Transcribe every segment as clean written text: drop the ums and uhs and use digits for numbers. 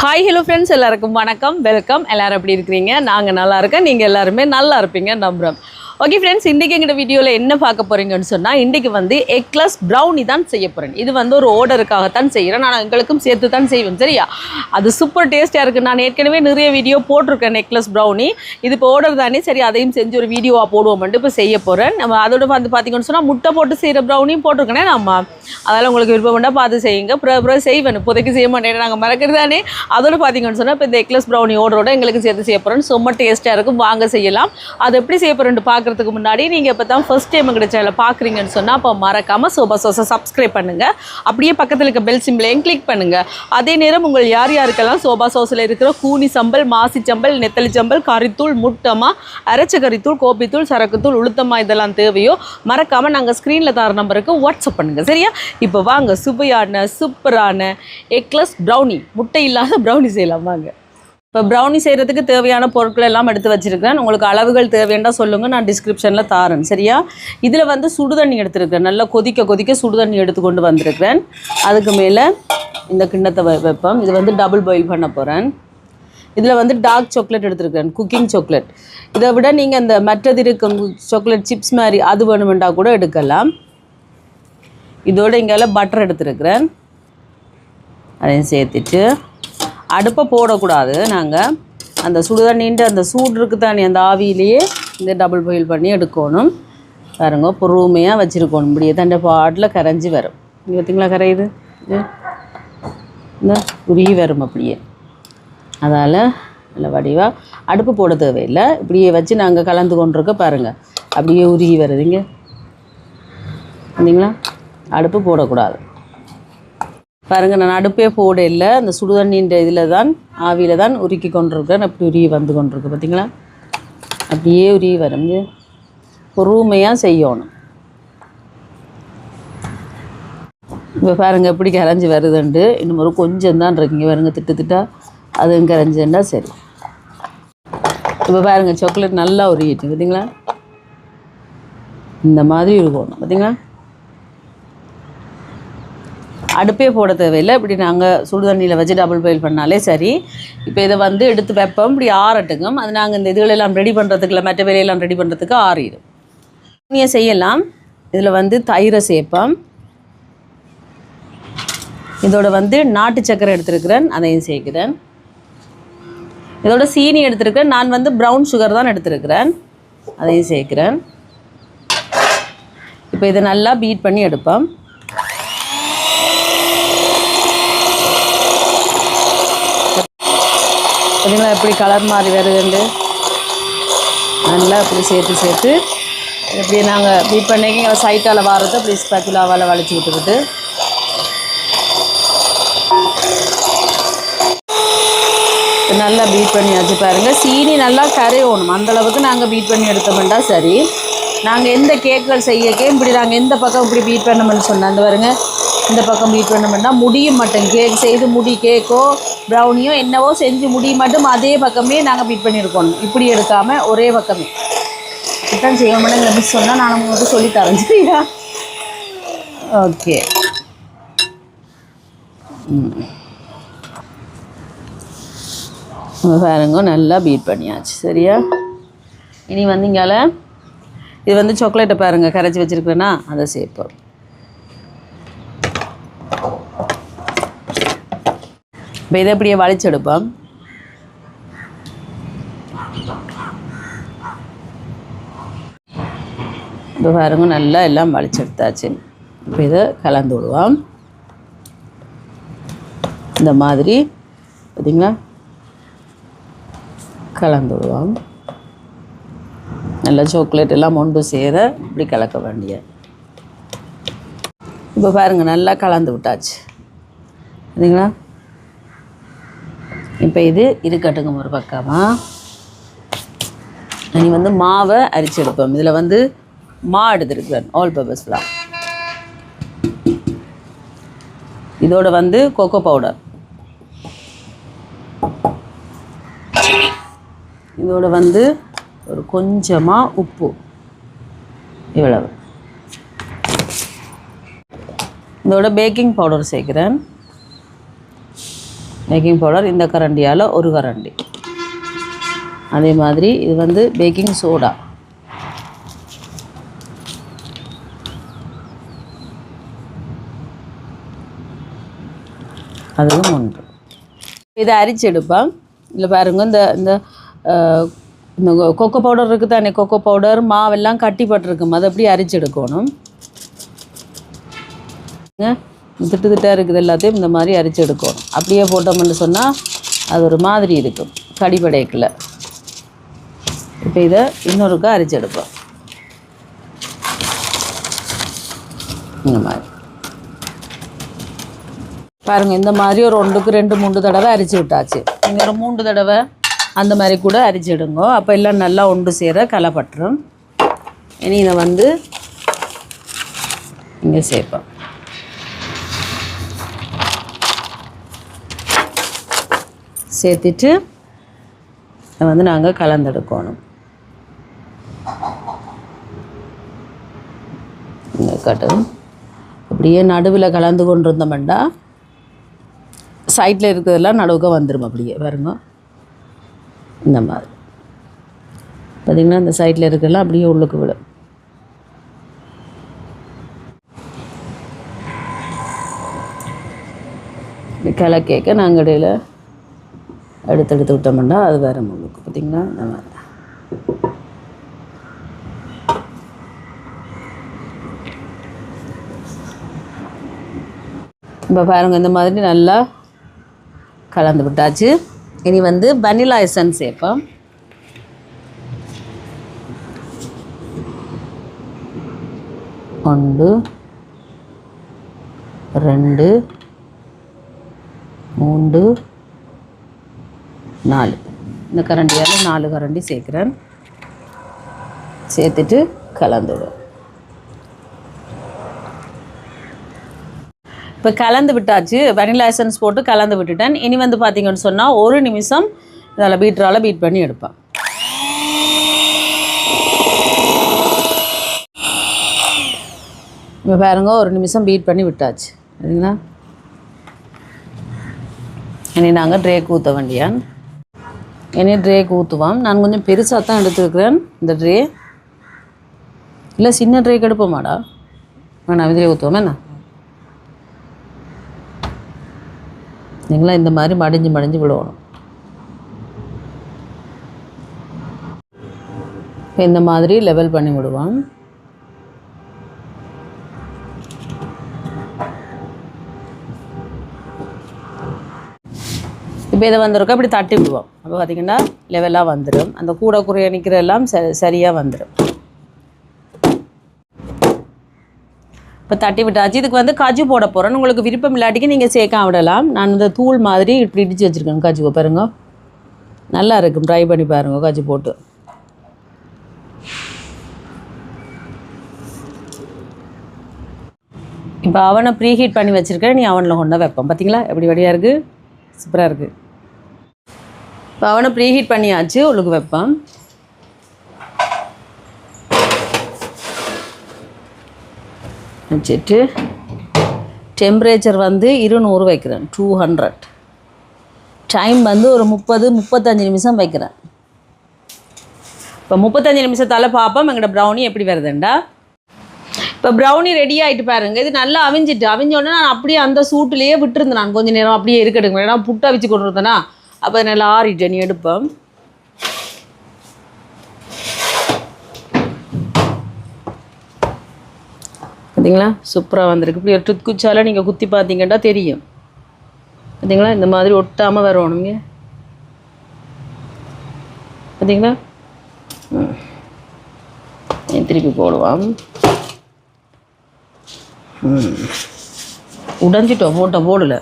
Hi hello friends, எல்லாருக்கும் வணக்கம், welcome. எல்லோரும் எப்படி இருக்கிறீங்க? நாங்கள் நல்லா இருக்கேன், நீங்கள் எல்லாருமே நல்லா இருப்பீங்க நம்புகிறோம். ஓகே ஃப்ரெண்ட்ஸ், இன்றைக்கி எங்கள் வீடியோவில் என்ன பார்க்க போகிறீங்கன்னு சொன்னால், இன்றைக்கி வந்து எக்லெஸ் ப்ரௌனி தான் செய்ய போகிறேன். இது வந்து ஒரு ஆர்டருக்காகத்தான் செய்கிறேன். நான் எங்களுக்கும் சேர்த்து தான் செய்வேன், சரியா? அது சூப்பர் டேஸ்ட்டாக இருக்குது. நான் ஏற்கனவே நிறைய வீடியோ போட்டிருக்கேன் எக்லெஸ் ப்ரௌனி. இது இப்போ ஆர்டர் தானே, சரி அதையும் செஞ்சு ஒரு வீடியோவாக போடுவோம்ட்டு இப்போ செய்ய போகிறேன். நம்ம அதோட வந்து பார்த்திங்கன்னு சொன்னால் முட்டை போட்டு செய்கிற ப்ரௌனியும் போட்டிருக்கேனே நம்ம. அதனால் உங்களுக்கு விருப்பம் வேண்டாம் பார்த்து செய்யுங்க. அப்புறம் செய்வேன், இப்போதைக்கு செய்ய மாட்டேன், நாங்கள் மறக்கிறது தானே. அதோட பார்த்திங்கன்னு சொன்னால் இப்போ இந்த எக்லெஸ் ப்ரௌனி ஆர்டரோட எங்களுக்கு சேர்த்து செய்ய போகிறேன். ரொம்ப டேஸ்ட்டாக இருக்கும், வாங்க செய்யலாம். அது எப்படி செய்ய போகிறேன்ட்டு பார்க்குறதுக்கு முன்னாடி நீங்கள் இப்போ தான் ஃபர்ஸ்ட் டைம் எங்கள் சேனலை பார்க்குறீங்கன்னு சொன்னால் அப்போ மறக்காமல் சோபா சோஸை சப்ஸ்கிரைப் பண்ணுங்கள். அப்படியே பக்கத்தில் இருக்க பெல் சிம்பிளையும் கிளிக் பண்ணுங்கள். அதே நேரம் உங்கள் யார் யாருக்கெல்லாம் சோபா சோஸில் இருக்கிற கூனி சம்பல், மாசி சம்பல், நெத்தலி சம்பல், கறித்தூள், முட்டமா, அரைச்ச கறித்தூள், கோப்பித்தூள், சரக்குத்தூள், உளுத்தமா இதெல்லாம் தேவையோ மறக்காமல் நாங்கள் ஸ்க்ரீனில் தர நம்பருக்கு வாட்ஸ்அப் பண்ணுங்கள், சரியா? இப்போ வாங்க சுவையான சூப்பரான எக்லெஸ் ப்ரௌனி, முட்டை இல்லாத ப்ரௌனி செய்யலாம் வாங்க. இப்போ ப்ரௌனி செய்கிறதுக்கு தேவையான பொருட்கள் எல்லாம் எடுத்து வச்சுருக்கேன். உங்களுக்கு அளவுகள் தேவையாண்டா சொல்லுங்கள், நான் டிஸ்கிரிப்ஷனில் தாரேன், சரியா? இதில் வந்து சுடுதண்ணி எடுத்துருக்கேன், நல்லா கொதிக்க கொதிக்க சுடுதண்ணி எடுத்துக்கொண்டு வந்திருக்கிறேன். அதுக்கு மேலே இந்த கிண்ணத்தை வைப்பேன். இது வந்து டபுள் பாயில் பண்ண போகிறேன். இதில் வந்து டார்க் சாக்லேட் எடுத்துருக்கேன், குக்கிங் சாக்லேட். இதை விட நீங்கள் அந்த மற்றது இருக்கும் சாக்லேட் சிப்ஸ் மாதிரி அது வேணுமெண்டா கூட எடுக்கலாம். இதோடு இங்கே பட்டர் எடுத்துருக்கிறேன், அதையும் சேர்த்துட்டு அடுப்பை போடக்கூடாது. நாங்கள் அந்த சுடுதண்ணின்ட்டு அந்த சூடு இருக்குது தானே, அந்த ஆவியிலேயே இந்த டபுள் பாயில் பண்ணி எடுக்கணும். பாருங்க, பொறுமையாக வச்சுருக்கணும். இப்படியே தண்டை பாட்டில் கரைஞ்சி வரும். இங்கே பார்த்திங்களா கரையுது, இந்த உருகி வரும் அப்படியே. அதால் நல்ல வடிவாக அடுப்பு போட தேவையில்லை. இப்படியே வச்சு நாங்கள் கலந்து கொண்டிருக்க பாருங்கள், அப்படியே உருகி வருதுங்க. பார்த்தீங்களா, அடுப்பு போடக்கூடாது. பாருங்கள், நான் அடுப்பே போட இல்லை, அந்த சுடுதண்ணின்ற இதில் தான் ஆவியில் தான் உருக்கி கொண்டிருக்கேன். அப்படி உருகி வந்து கொண்டிருக்கு, பார்த்திங்களா? அப்படியே உருகி வரும். பொறுமையாக செய்யணும். இப்போ பாருங்கள் எப்படி கரைஞ்சி வருதுண்டு. இன்னும் ஒரு கொஞ்சம் தான் இருக்குங்க, பாருங்கள் திட்டு திட்டா அதுவும் கரைஞ்சுன்னா சரி. இப்போ பாருங்கள் சாக்லேட் நல்லா உருகிட்டு, பார்த்திங்களா? இந்த மாதிரி இருக்கணும், பார்த்திங்களா? அடுப்பே போட தேவையில்லை. இப்படி நாங்கள் சுடுதண்ணியில் வச்சு டபுள் பாயில் பண்ணாலே சரி. இப்போ இதை வந்து எடுத்து வைப்போம், இப்படி ஆறட்டுக்கும். அது நாங்கள் இந்த இதுகளெல்லாம் ரெடி பண்ணுறதுக்குள்ள மற்ற வேலையெல்லாம் ரெடி பண்ணுறதுக்கு ஆறிடும். நீங்கள் செய்யலாம். இதில் வந்து தயிரை சேர்ப்போம். இதோட வந்து நாட்டு சக்கரை எடுத்துருக்கிறேன், அதையும் சேர்க்கிறேன். இதோட சீனி எடுத்துருக்கிறேன். நான் வந்து ப்ரௌன் சுகர் தான் எடுத்துருக்கிறேன், அதையும் சேர்க்கிறேன். இப்போ இதை நல்லா பீட் பண்ணி எடுப்போம். பார்த்தீங்களா எப்படி கலர் மாதிரி வருதுண்டு. நல்லா இப்படி சேர்த்து இப்படி நாங்கள் பீட் பண்ணிக்க சைட்டால் வாரத்தை அப்படி ஸ்பேக்குலாவால் வளைச்சி விட்டுக்கிட்டு நல்லா பீட் பண்ணியாச்சு. பாருங்கள், சீனி நல்லா கரையணும், அந்தளவுக்கு நாங்கள் பீட் பண்ணி எடுத்தோம்னா சரி. நாங்கள் எந்த கேக்குகள் செய்யக்கே இப்படி நாங்கள் எந்த பக்கம் இப்படி பீட் பண்ணோம்னு சொன்னோம், அந்த பாருங்க இந்த பக்கம் பீட் பண்ணோம்னா முடியும் மட்டும். கேக் செய்து முடி கேக்கோ ப்ரௌனியோ என்னவோ செஞ்சு முடிய மட்டும் அதே பக்கமே நாங்கள் பீட் பண்ணியிருக்கணும். இப்படி எடுக்காமல் ஒரே பக்கமே இப்படித்தான் செய்யணும்னு எங்களை மிஸ் சொன்னால் நான் உங்களுக்கு சொல்லித்தரேன், சரியா? ஓகே. பாருங்க நல்லா பீட் பண்ணியாச்சு, சரியா? இனி வந்து இங்கால இது வந்து சாக்லேட்டை பாருங்கள் கரைச்சி வச்சுருக்கேன்னா அதை சேர்ப்போம். இப்போ இதை அப்படியே வளைச்செடுப்போம். இப்போ பாருங்க நல்லா எல்லாம் வளைச்செடுத்தாச்சு. இப்போ இதை கலந்து விடுவோம். இந்த மாதிரி பார்த்திங்களா கலந்து விடுவோம். நல்லா சாக்லேட் எல்லாம் ஒன்று சேர இப்படி கலக்க வேண்டிய. இப்போ பாருங்கள் நல்லா கலந்து விட்டாச்சு, சரிங்களா? இப்போ இது இருக்கட்டுங்க ஒரு பக்கமாக. இனி வந்து மாவை அரிச்சு எடுப்போம். இதில் வந்து மா எடுத்துருக்குறேன், ஆல் பர்பஸ் ஃப்ளார். இதோட வந்து கோகோ பவுடர், இதோட வந்து ஒரு கொஞ்சமாக உப்பு, இவ்வளவு. இதோட பேக்கிங் பவுடர் சேர்க்குறேன். பேக்கிங் பவுடர் இந்த கரண்டியால் ஒரு கரண்டி. அதே மாதிரி இது வந்து பேக்கிங் சோடா. அதுவும் 1. இதை அரிச்சு எடுப்பேன். இல்லை பாருங்க, இந்த இந்த இந்த கொக்கோ பவுடர் இருக்குது தானே, கொக்கோ பவுடர் மாவெல்லாம் கட்டிப்பட்டிருக்கும், அதை அப்படியே அரிச்சு எடுக்கணும். திட்டு திட்டாக இருக்குது எல்லாத்தையும் இந்த மாதிரி அரிச்சு எடுக்கணும். அப்படியே போட்டோம்னு சொன்னால் அது ஒரு மாதிரி இருக்கும், கடிப்படைக்கில். இப்போ இதை இன்னொருக்கா அரிச்சு எடுப்போம். இந்த மாதிரி பாருங்கள், இந்த மாதிரி ஒரு 1க்கு 2 3 தடவை அரிச்சு விட்டாச்சு. நீங்கள் ஒரு 3 தடவை அந்த மாதிரி கூட அரிச்சிடுங்க. அப்போ எல்லாம் நல்லா ஒன்று சேர கலப்பட்டுரும். இனி இதை வந்து இங்கே சேர்ப்போம். சேர்த்துட்டு இதை வந்து நாங்கள் கலந்தெடுக்கணும். இங்கே கட்டும் அப்படியே நடுவில் கலந்து கொண்டு இருந்தோம்டா சைடில் இருக்கிறதெல்லாம் நடுவுக்க வந்துடும். அப்படியே பாருங்க, இந்த மாதிரி பார்த்திங்கன்னா இந்த சைடில் இருக்கிறதெல்லாம் அப்படியே உள்ளுக்கு விடும். கிழக்கேக்க நாங்கள் இடையில் எடுத்து விட்டோம்னா அது வேறு முழுக்கு. பார்த்திங்கன்னா இந்த மாதிரி இப்போ பாருங்கள், இந்த மாதிரி நல்லா கலந்து விட்டாச்சு. இனி வந்து வனிலா எசன்ஸ் சேர்ப்போம். ஒன்று 2 3 4 இந்த கரண்டியால் 4 கரண்டி சேர்க்குறேன். சேர்த்துட்டு கலந்துவிடும். இப்போ கலந்து விட்டாச்சு. வனிலா எசன்ஸ் போட்டு கலந்து விட்டுட்டேன். இனி வந்து பார்த்திங்கன்னு சொன்னால் 1 நிமிஷம் இதில் பீட்டரால் பீட் பண்ணி எடுப்பேன். இப்போ பாருங்க, 1 நிமிஷம் பீட் பண்ணி விட்டாச்சு. சரிங்களா? இனி நாங்கள் ட்ரேக்கு ஊற்ற வேண்டியான். இனி ட்ரேக்கு ஊற்றுவோம். நான் கொஞ்சம் பெருசாக தான் எடுத்துருக்கிறேன் இந்த ட்ரே. இல்லை சின்ன ட்ரேக்கு எடுப்போமாடா? வேணாம், இதிலே ஊற்றுவோம். என்ன நீங்களா இந்த மாதிரி மடிஞ்சு விழுவணும். இப்போ இந்த மாதிரி லெவல் பண்ணி விடுவோம். இப்போ இதை வந்திருக்கோம், இப்படி தட்டி விடுவோம். அப்போ பார்த்திங்கன்னா லெவலாக வந்துடும். அந்த கூட குறைய நிற்கிறதெல்லாம் சரியாக வந்துடும். இப்போ தட்டி விட்டாச்சு. இதுக்கு வந்து காஜு போட போகிறேன். உங்களுக்கு விருப்பம் இல்லாட்டிக்கு நீங்கள் சேர்க்க விடலாம். நான் இந்த தூள் மாதிரி இப்படி இடித்து வச்சுருக்கேன். காஜுவை பாருங்க, நல்லா இருக்கும். ட்ரை பண்ணி பாருங்க காஜு போட்டு. இப்போ அவனை ப்ரீ ஹீட் பண்ணி வச்சுருக்கேன். நீ அவனில் கொண்டு வைப்போம். பார்த்தீங்களா எப்படி வடியாக இருக்குது, சூப்பராக இருக்குது. இப்போ அவனை ப்ரீ ஹீட் பண்ணியாச்சு, உங்களுக்கு வைப்பேன். வச்சுட்டு டெம்பரேச்சர் வந்து 200 வைக்கிறேன், 200. டைம் வந்து ஒரு 30-35 நிமிஷம் வைக்கிறேன். இப்போ 35 நிமிஷத்தால் பார்ப்போம் எங்களோட ப்ரௌனி எப்படி வருதுண்டா. இப்போ ப்ரௌனி ரெடி ஆகிட்டு பாருங்கள். இது நல்லா அவிஞ்சோடனே நான் அப்படியே அந்த சூட்டுலேயே விட்டுருந்தேன். நான் கொஞ்சம் நேரம் அப்படியே இருக்கட்டுங்க, ஏன்னா புட்டை வச்சு கொண்டு இருந்தேன்னா. அப்போ நல்லா ஆறிட்டு நீ எடுப்பேன். பார்த்தீங்களா, சூப்பராக வந்திருக்கு. இப்படி ஒரு குச்சால் நீங்கள் குத்தி பார்த்தீங்கன்னா தெரியும். பார்த்தீங்களா, இந்த மாதிரி ஒட்டாமல் வரணுங்க. பார்த்தீங்களா, திருப்பி போடுவான். உடஞ்சிட்டோம், போடல.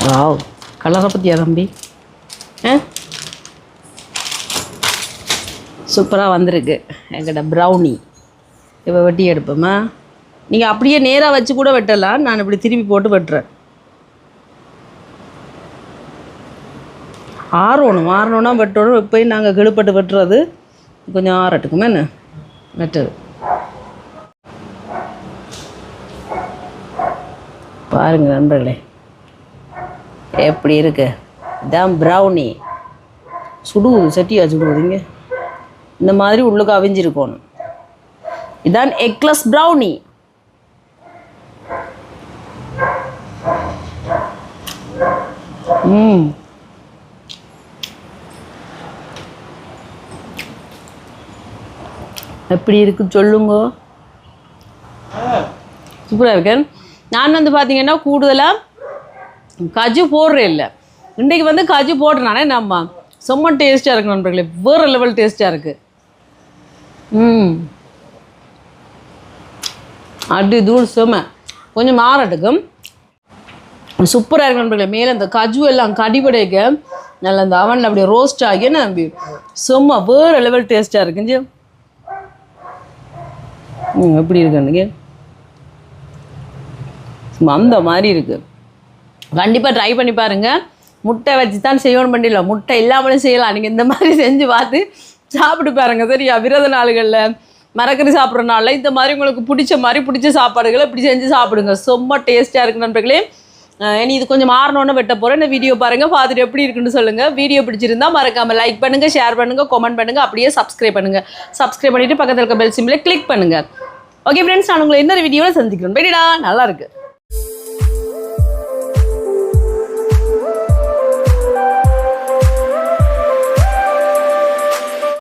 வாவ், கலரை பற்றியா தம்பி? சூப்பராக வந்திருக்கு எங்கிட்ட ப்ரௌனி. இப்போ வெட்டி எடுப்போமா? நீங்கள் அப்படியே நேராக வச்சு கூட வெட்டலாம். நான் இப்படி திருப்பி போட்டு வெட்டுறேன். ஆறணும்னா வெட்டணும். எப்போயும் நாங்கள் கெடுப்பட்டு வெட்டுறது கொஞ்சம் ஆறட்டுக்குமே என்ன மெட்டது பாருங்க நண்பர்களே எப்படி இருக்கு. இதான் ப்ரௌனி. சுடுவது சட்டியா சுடுவதுங்க இந்த மாதிரி உள்ளுக்கு அவிஞ்சிருக்கணும். இதான் எக்லெஸ் ப்ரௌனி. எப்படி இருக்கு சொல்லுங்க. சூப்பராக இருக்கேன். நான் வந்து பார்த்தீங்கன்னா கூடுதலாக கஜு போடுறே இல்லை. இன்றைக்கு வந்து கஜு போடுறனானே நம்ம செம்ம டேஸ்ட்டாக இருக்கு நண்பர்களே. வேறு லெவல் டேஸ்ட்டாக இருக்குது. அடி தூள் செம்ம கொஞ்சம் மாறட்டுக்கும் சூப்பராக இருக்கு நண்பர்களே. மேலே இந்த கஜு எல்லாம் கடிபடைக்க நல்லா இந்த அவனில் அப்படியே ரோஸ்ட் ஆகி நம்பி செம்ம வேறு லெவல் டேஸ்ட்டாக இருக்குங்க. எப்படி இருக்குன்னு அந்த மாதிரி இருக்குது. கண்டிப்பாக ட்ரை பண்ணி பாருங்கள். முட்டை வச்சு தான் செய்யணும் பண்ணிடல, முட்டை இல்லாமலும் செய்யலாம். நீங்கள் இந்த மாதிரி செஞ்சு பார்த்து சாப்பிட்டு பாருங்கள் சரியா. விரத நாளுகளில் மரக்கறி சாப்பிட்ற நாளில் இந்த மாதிரி உங்களுக்கு பிடிச்ச சாப்பாடுகளை இப்படி செஞ்சு சாப்பிடுங்க. செம்ம டேஸ்ட்டாக இருக்குது நண்பர்களே. இனி இது கொஞ்சம் மாறணுன்னு வெட்ட போகிறேன். இந்த வீடியோ பாருங்கள், பார்த்துட்டு எப்படி இருக்குன்னு சொல்லுங்கள். வீடியோ பிடிச்சிருந்தா மறக்காமல் லைக் பண்ணுங்கள், ஷேர் பண்ணுங்கள், கமெண்ட் பண்ணுங்கள், அப்படியே சப்ஸ்கிரைப் பண்ணுங்கள். சப்ஸ்கிரைப் பண்ணிவிட்டு பக்கத்தில் இருக்க பெல் சிம்பிளை கிளிக் பண்ணுங்கள். ஓகே ஃப்ரெண்ட்ஸ், நான் உங்களை இன்னொரு வீடியோவில் சந்திக்கிறேன். போய்டா நல்லா இருக்குது.